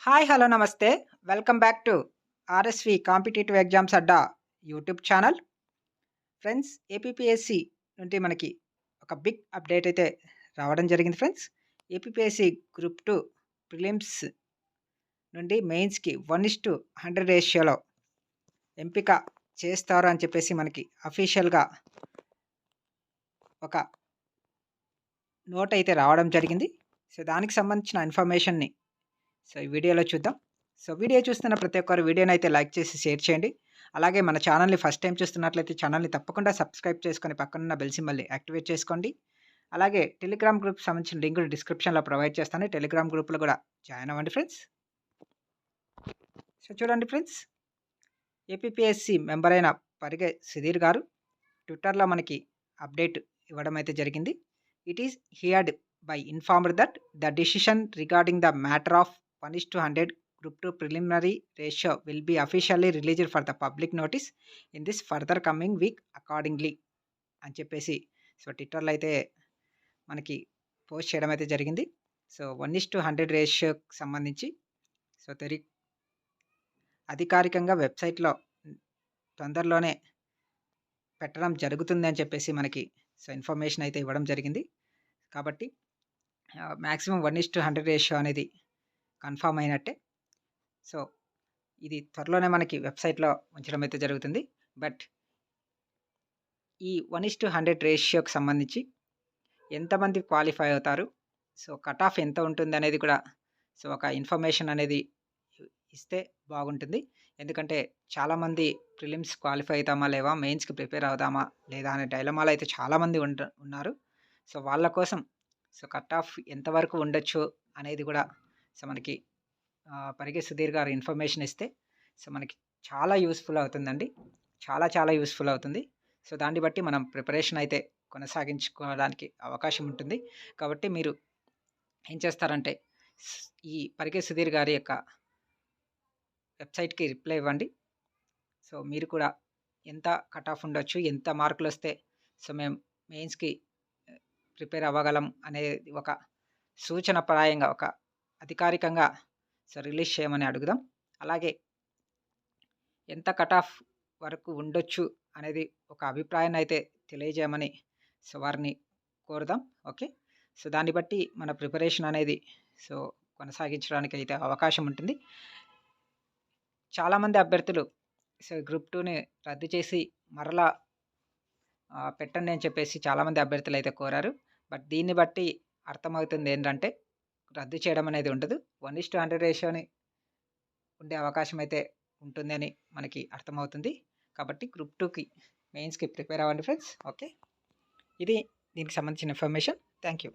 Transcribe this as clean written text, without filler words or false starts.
Hi! Hello! నమస్తే. Welcome back to RSV competitive exams Adda YouTube channel. Friends, APPSC నుండి మనకి ఒక big update అయితే రావడం జరిగింది ఫ్రెండ్స్. ఏపీపీఎస్‌సి గ్రూప్ 2 ప్రిలిమ్స్ నుండి మెయిన్స్‌కి 1:100 రేషియోలో ఎంపిక చేస్తారు అని చెప్పేసి మనకి అఫీషియల్‌గా ఒక నోట్ అయితే రావడం జరిగింది. సో, దానికి సంబంధించిన ఇన్ఫర్మేషన్‌ని ఈ వీడియోలో చూద్దాం. వీడియో చూస్తున్న ప్రతి ఒక్కరు వీడియోనైతే లైక్ చేసి షేర్ చేయండి. అలాగే మన ఛానల్‌ని ఫస్ట్ టైమ్ చూస్తున్నట్లయితే ఛానల్‌ని తప్పకుండా సబ్స్క్రైబ్ చేసుకొని పక్కనున్న బెల్ సింబల్‌ని యాక్టివేట్ చేసుకోండి. అలాగే టెలిగ్రామ్ గ్రూప్‌కి సంబంధించిన లింక్ డిస్క్రిప్షన్‌లో ప్రొవైడ్ చేస్తాను. టెలిగ్రామ్ గ్రూప్‌లో కూడా జాయిన్ అవ్వండి ఫ్రెండ్స్. చూడండి ఫ్రెండ్స్, ఏపీపీఎస్‌సి మెంబర్ అయిన పరిగె సుధీర్ గారు ట్విట్టర్‌లో మనకి అప్డేట్ ఇవ్వడం అయితే జరిగింది. It is heard by informed that the decision regarding the matter of 1:100 Group 2 preliminary ratio will be officially released for the public notice in this further coming week accordingly అని చెప్పేసి ట్విట్టర్‌లో అయితే మనకి పోస్ట్ చేయడం అయితే జరిగింది. 1:100 రేషియోకి సంబంధించి అధికారికంగా వెబ్‌సైట్‌లో తొందరలోనే పెట్టడం జరుగుతుంది అని చెప్పేసి మనకి ఇన్ఫర్మేషన్ అయితే ఇవ్వడం జరిగింది. కాబట్టి మాక్సిమం 1:100 రేషియో అనేది కన్ఫర్మ్ అయినట్టే. ఇది త్వరలోనే మనకి వెబ్‌సైట్‌లో ఉంచడం అయితే జరుగుతుంది. బట్ ఈ 1:100 రేషియోకి సంబంధించి ఎంతమంది క్వాలిఫై అవుతారు, కట్ ఆఫ్ ఎంత ఉంటుందనేది కూడా ఒక ఇన్ఫర్మేషన్ అనేది ఇస్తే బాగుంటుంది. ఎందుకంటే చాలామంది ప్రిలిమ్స్ క్వాలిఫై అవుతామా లేవా, మెయిన్స్‌కి ప్రిపేర్ అవుదామా లేదా అనే డైలమాలో అయితే చాలామంది ఉన్నారు. వాళ్ళ కోసం కట్ ఆఫ్ ఎంతవరకు ఉండొచ్చు అనేది కూడా మనకి పరిగె సుధీర్ గారు ఇన్ఫర్మేషన్ ఇస్తే మనకి చాలా యూస్‌ఫుల్ అవుతుందండి. చాలా యూస్‌ఫుల్ అవుతుంది. దాన్ని బట్టి మనం ప్రిపరేషన్ అయితే కొనసాగించుకోవడానికి అవకాశం ఉంటుంది. కాబట్టి మీరు ఏం చేస్తారంటే ఈ పరిగె సుధీర్ గారి యొక్క వెబ్‌సైట్‌కి రిప్లై ఇవ్వండి. మీరు కూడా ఎంత కట్ ఆఫ్ ఉండొచ్చు, ఎంత మార్కులొస్తే మేము మెయిన్స్‌కి ప్రిపేర్ అవ్వగలం అనేది ఒక సూచనప్రాయంగా ఒక అధికారికంగా రిలీజ్ చేయమని అడుగుదాం. అలాగే ఎంత కట్ ఆఫ్ వరకు ఉండొచ్చు అనేది ఒక అభిప్రాయాన్ని అయితే తెలియజేయమని వారిని కోరుదాం. ఓకే. దాన్ని బట్టి మన ప్రిపరేషన్ అనేది కొనసాగించడానికి అయితే అవకాశం ఉంటుంది. చాలామంది అభ్యర్థులు గ్రూప్ 2ని రద్దు చేసి మరలా పెట్టండి అని చెప్పేసి చాలామంది అభ్యర్థులు అయితే కోరారు. బట్ దీన్ని బట్టి అర్థమవుతుంది ఏంటంటే రద్దు చేయడం అనేది ఉండదు. 1:100 రేషియోని ఉండే అవకాశం అయితే ఉంటుంది అని మనకి అర్థమవుతుంది. కాబట్టి గ్రూప్ 2కి మెయిన్స్‌కి ప్రిపేర్ అవ్వండి ఫ్రెండ్స్. ఓకే. ఇది దీనికి సంబంధించిన ఇన్ఫర్మేషన్. Thank you.